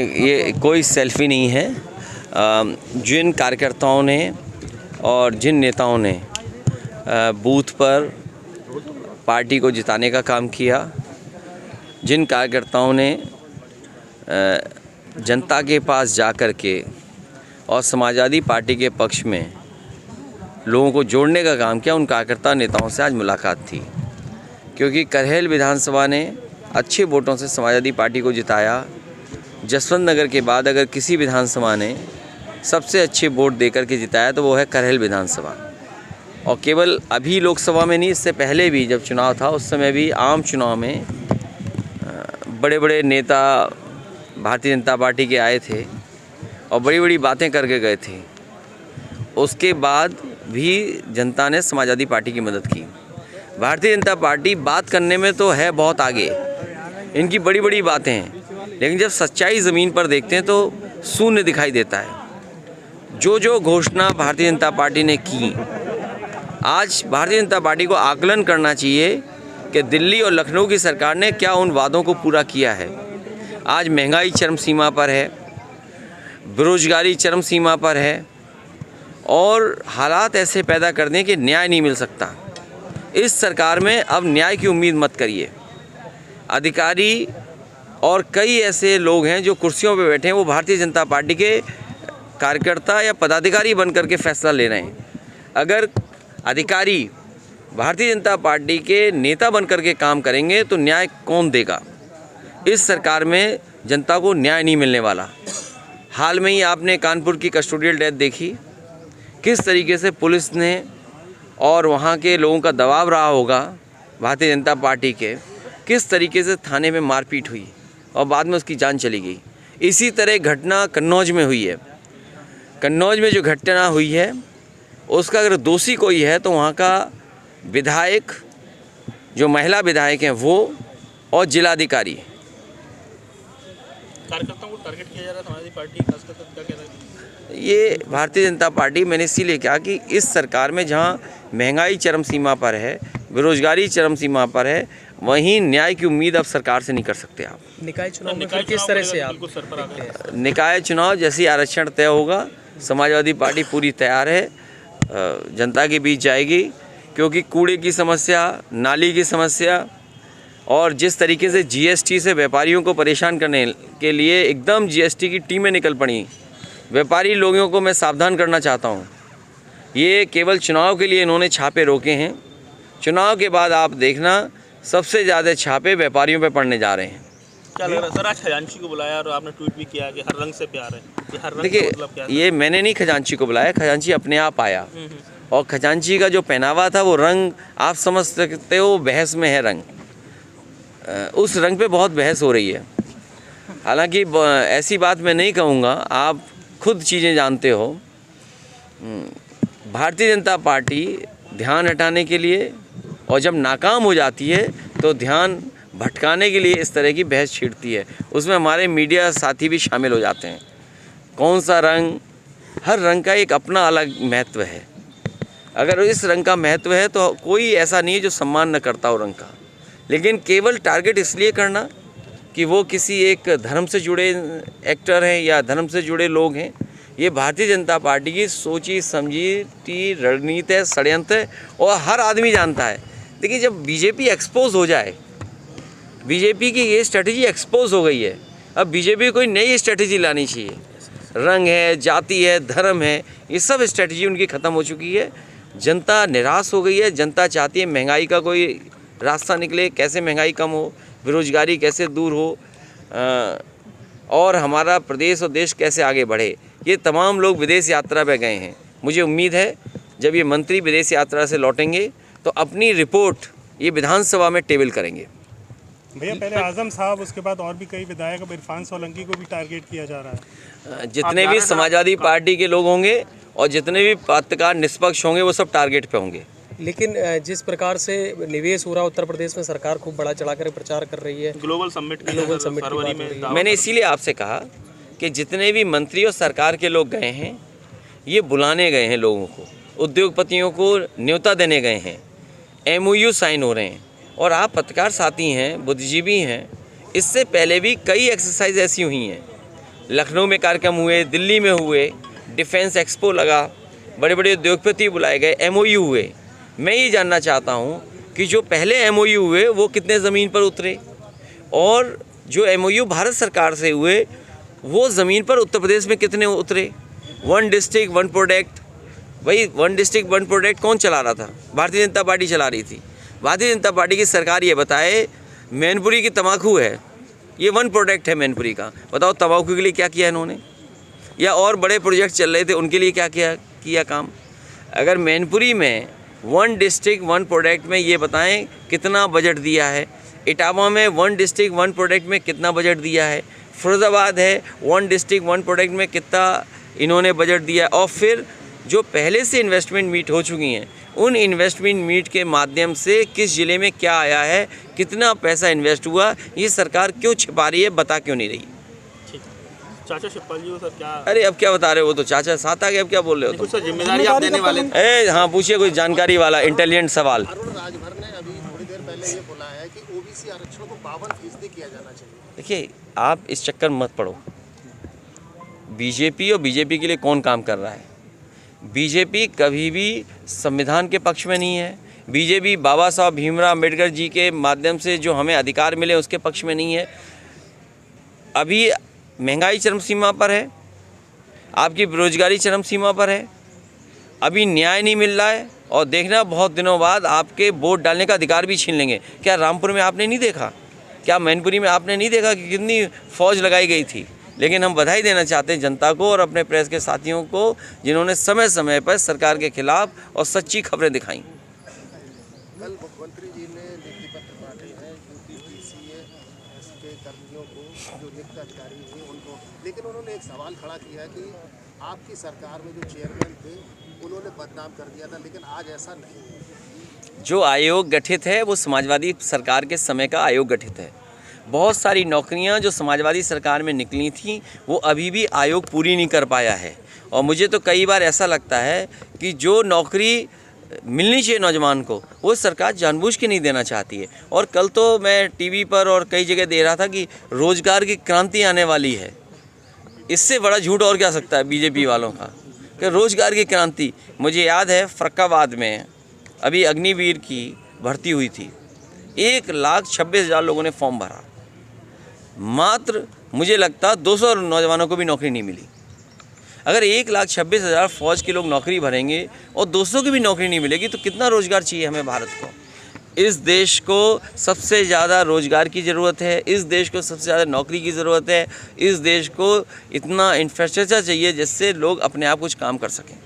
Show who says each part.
Speaker 1: ये कोई सेल्फी नहीं है। जिन कार्यकर्ताओं ने और जिन नेताओं ने बूथ पर पार्टी को जिताने का काम किया, जिन कार्यकर्ताओं ने जनता के पास जा कर के और समाजवादी पार्टी के पक्ष में लोगों को जोड़ने का काम किया, उन कार्यकर्ता नेताओं से आज मुलाकात थी। क्योंकि करहल विधानसभा ने अच्छे वोटों से समाजवादी पार्टी को जिताया। जसवंत नगर के बाद अगर किसी विधानसभा ने सबसे अच्छे वोट देकर के जिताया तो वो है करहल विधानसभा। और केवल अभी लोकसभा में नहीं, इससे पहले भी जब चुनाव था उस समय भी आम चुनाव में बड़े बड़े नेता भारतीय जनता पार्टी के आए थे और बड़ी बड़ी बातें करके गए थे। उसके बाद भी जनता ने समाजवादी पार्टी की मदद की। भारतीय जनता पार्टी बात करने में तो है बहुत आगे, इनकी बड़ी बड़ी बातें हैं, लेकिन जब सच्चाई ज़मीन पर देखते हैं तो शून्य दिखाई देता है। जो घोषणा भारतीय जनता पार्टी ने की, आज भारतीय जनता पार्टी को आकलन करना चाहिए कि दिल्ली और लखनऊ की सरकार ने क्या उन वादों को पूरा किया है। आज महंगाई चरम सीमा पर है, बेरोजगारी चरम सीमा पर है और हालात ऐसे पैदा कर दें कि न्याय नहीं मिल सकता। इस सरकार में अब न्याय की उम्मीद मत करिए। अधिकारी और कई ऐसे लोग हैं जो कुर्सियों पर बैठे हैं, वो भारतीय जनता पार्टी के कार्यकर्ता या पदाधिकारी बनकर के फैसला ले रहे हैं। अगर अधिकारी भारतीय जनता पार्टी के नेता बनकर के काम करेंगे तो न्याय कौन देगा। इस सरकार में जनता को न्याय नहीं मिलने वाला। हाल में ही आपने कानपुर की कस्टोडियल डेथ देखी, किस तरीके से पुलिस ने और वहाँ के लोगों का दबाव रहा होगा भारतीय जनता पार्टी के, किस तरीके से थाने में मारपीट हुई और बाद में उसकी जान चली गई। इसी तरह घटना कन्नौज में हुई है। कन्नौज में जो घटना हुई है उसका अगर दोषी कोई है तो वहाँ का विधायक, जो महिला विधायक हैं वो, और जिलाधिकारी।
Speaker 2: कार्यकर्ताओं को टारगेट किया जा रहा है हमारी पार्टी, खासकर क्या कहना है?
Speaker 1: ये भारतीय जनता पार्टी, मैंने इसीलिए कहा कि इस सरकार में जहाँ महंगाई चरम सीमा पर है, बेरोजगारी चरम सीमा पर है, वहीं न्याय की उम्मीद अब सरकार से नहीं कर सकते आप।
Speaker 3: निकाय चुनाव में किस तरह से आप देखते हैं?
Speaker 1: निकाय चुनाव जैसे आरक्षण तय होगा, समाजवादी पार्टी पूरी तैयार है, जनता के बीच जाएगी। क्योंकि कूड़े की समस्या, नाली की समस्या और जिस तरीके से जीएसटी से व्यापारियों को परेशान करने के लिए एकदम जीएसटी की टीमें निकल पड़ी, व्यापारी लोगों को मैं सावधान करना चाहता हूँ। ये केवल चुनाव के लिए इन्होंने छापे रोके हैं। चुनाव के बाद आप देखना सबसे ज़्यादा छापे व्यापारियों पे पड़ने जा रहे हैं।
Speaker 2: क्या लग रहा है सर, आज खजांची को बुलाया और आपने ट्वीट भी किया कि हर रंग से प्यार है। ये हर रंग
Speaker 1: देखिए,
Speaker 2: मतलब क्या है?
Speaker 1: ये मैंने नहीं खजांची को बुलाया, खजांची अपने आप आया। और खजांची का जो पहनावा था वो रंग आप समझ सकते हो, बहस में है रंग, उस रंग पे बहुत बहस हो रही है। हालांकि ऐसी बात मैं नहीं कहूँगा, आप खुद चीज़ें जानते हो। भारतीय जनता पार्टी ध्यान हटाने के लिए और जब नाकाम हो जाती है तो ध्यान भटकाने के लिए इस तरह की बहस छेड़ती है। उसमें हमारे मीडिया साथी भी शामिल हो जाते हैं। कौन सा रंग, हर रंग का एक अपना अलग महत्व है। अगर इस रंग का महत्व है तो कोई ऐसा नहीं है जो सम्मान न करता हो रंग का, लेकिन केवल टारगेट इसलिए करना कि वो किसी एक धर्म से जुड़े एक्टर हैं या धर्म से जुड़े लोग हैं, ये भारतीय जनता पार्टी की सोची समझी रणनीति है, षड्यंत्र है और हर आदमी जानता है। देखिए, जब बीजेपी एक्सपोज हो जाए, बीजेपी की ये स्ट्रेटजी एक्सपोज हो गई है, अब बीजेपी को कोई नई स्ट्रेटजी लानी चाहिए। रंग है, जाति है, धर्म है, ये सब स्ट्रेटजी उनकी ख़त्म हो चुकी है। जनता निराश हो गई है। जनता चाहती है महंगाई का कोई रास्ता निकले, कैसे महंगाई कम हो, बेरोजगारी कैसे दूर हो और हमारा प्रदेश और देश कैसे आगे बढ़े। ये तमाम लोग विदेश यात्रा पे गए हैं। मुझे उम्मीद है जब ये मंत्री विदेश यात्रा से लौटेंगे तो अपनी रिपोर्ट ये विधानसभा में टेबल करेंगे।
Speaker 4: भैया, पहले आजम साहब, उसके बाद और भी कई विधायक, अब इरफान सोलंकी को भी टारगेट किया जा रहा है।
Speaker 1: जितने भी समाजवादी पार्टी के लोग होंगे और जितने भी पत्रकार निष्पक्ष होंगे वो सब टारगेट पे होंगे।
Speaker 3: लेकिन जिस प्रकार से निवेश हो रहा उत्तर प्रदेश में, सरकार खूब बड़ा चढ़ाकर प्रचार कर रही है।
Speaker 2: ग्लोबल समिट फरवरी में।
Speaker 1: मैंने इसीलिए आपसे कहा कि जितने भी मंत्री और सरकार के लोग गए हैं, ये बुलाने गए हैं लोगों को, उद्योगपतियों को न्योता देने गए हैं, MOU साइन हो रहे हैं। और आप पत्रकार साथी हैं, बुद्धिजीवी हैं, इससे पहले भी कई एक्सरसाइज ऐसी हुई हैं। लखनऊ में कार्यक्रम हुए, दिल्ली में हुए, डिफेंस एक्सपो लगा, बड़े बड़े उद्योगपति बुलाए गए, MOU हुए। मैं ये जानना चाहता हूँ कि जो पहले MOU हुए वो कितने ज़मीन पर उतरे, और जो MOU भारत सरकार से हुए वो ज़मीन पर उत्तर प्रदेश में कितने उतरे। 1 डिस्ट्रिक्ट 1 प्रोडक्ट, भाई 1 डिस्ट्रिक्ट 1 प्रोडक्ट कौन चला रहा था? भारतीय जनता पार्टी चला रही थी। भारतीय जनता पार्टी की सरकार ये बताए मैनपुरी की तम्बाकू है, ये 1 प्रोडक्ट है मैनपुरी का, बताओ तम्बाकू के लिए क्या किया इन्होंने? या और बड़े प्रोजेक्ट चल रहे थे उनके लिए क्या किया काम? अगर मैनपुरी में 1 डिस्ट्रिक्ट 1 प्रोडक्ट में ये बताएं कितना बजट दिया है, इटावा में 1 डिस्ट्रिक्ट 1 प्रोडक्ट में कितना बजट दिया है, फिरोजाबाद है 1 डिस्ट्रिक्ट 1 प्रोडक्ट में कितना इन्होंने बजट दिया है, और फिर जो पहले से इन्वेस्टमेंट मीट हो चुकी हैं उन इन्वेस्टमेंट मीट के माध्यम से किस ज़िले में क्या आया है, कितना पैसा इन्वेस्ट हुआ, ये सरकार क्यों छिपा रही है, बता क्यों नहीं रही?
Speaker 2: ठीक है। चाचा शिवपाल जी को सर क्या
Speaker 1: अरे अब क्या बता रहे हो, वो तो चाचा साथ आ गए, अब क्या बोल रहे हो
Speaker 2: कुछ सर जिम्मेदारी आप देने वाले थे?
Speaker 1: तुम? हाँ पूछिए कोई जानकारी वाला इंटेलिजेंट सवाल।
Speaker 5: अरुण राजभर ने अभी थोड़ी देर पहले ये बोला है कि OBC आरक्षण को 52% किया जाना चाहिए।
Speaker 1: देखिए आप इस चक्कर में मत पड़ो। बीजेपी और बीजेपी के लिए कौन काम कर रहा है? बीजेपी कभी भी संविधान के पक्ष में नहीं है। बीजेपी बाबा साहब भीमराव अम्बेडकर जी के माध्यम से जो हमें अधिकार मिले उसके पक्ष में नहीं है। अभी महंगाई चरम सीमा पर है, आपकी बेरोजगारी चरम सीमा पर है, अभी न्याय नहीं मिल रहा है, और देखना बहुत दिनों बाद आपके वोट डालने का अधिकार भी छीन लेंगे। क्या रामपुर में आपने नहीं देखा? क्या मैनपुरी में आपने नहीं देखा कि कितनी फ़ौज लगाई गई थी? लेकिन हम बधाई देना चाहते हैं जनता को और अपने प्रेस के साथियों को जिन्होंने समय समय पर सरकार के खिलाफ और सच्ची खबरें दिखाई।
Speaker 5: कल मुख्यमंत्री जी ने नियुक्ति पत्र बांटे हैं UPPCS के कर्मियों को, जो नियुक्त अधिकारी हैं उनको, लेकिन उन्होंने एक सवाल खड़ा किया है कि आपकी सरकार में जो चेयरमैन थे उन्होंने बदनाम कर दिया था, लेकिन आज ऐसा नहीं है।
Speaker 1: जो आयोग गठित है वो समाजवादी सरकार के समय का आयोग गठित है। बहुत सारी नौकरियां जो समाजवादी सरकार में निकली थीं वो अभी भी आयोग पूरी नहीं कर पाया है, और मुझे तो कई बार ऐसा लगता है कि जो नौकरी मिलनी चाहिए नौजवान को वो सरकार जानबूझ के नहीं देना चाहती है। और कल तो मैं टीवी पर और कई जगह दे रहा था कि रोज़गार की क्रांति आने वाली है। इससे बड़ा झूठ और क्या सकता है बीजेपी वालों का कि रोज़गार की क्रांति। मुझे याद है फर्रुखाबाद में अभी अग्निवीर की भर्ती हुई थी, 1,26,000 लोगों ने फॉर्म भरा, मात्र मुझे लगता 200 नौजवानों को भी नौकरी नहीं मिली। अगर 1,26,000 फ़ौज के लोग नौकरी भरेंगे और 200 की भी नौकरी नहीं मिलेगी तो कितना रोज़गार चाहिए हमें भारत को? इस देश को सबसे ज़्यादा रोज़गार की ज़रूरत है, इस देश को सबसे ज़्यादा नौकरी की ज़रूरत है, इस देश को इतना इंफ्रास्ट्रक्चर चाहिए जिससे लोग अपने आप कुछ काम कर सकें।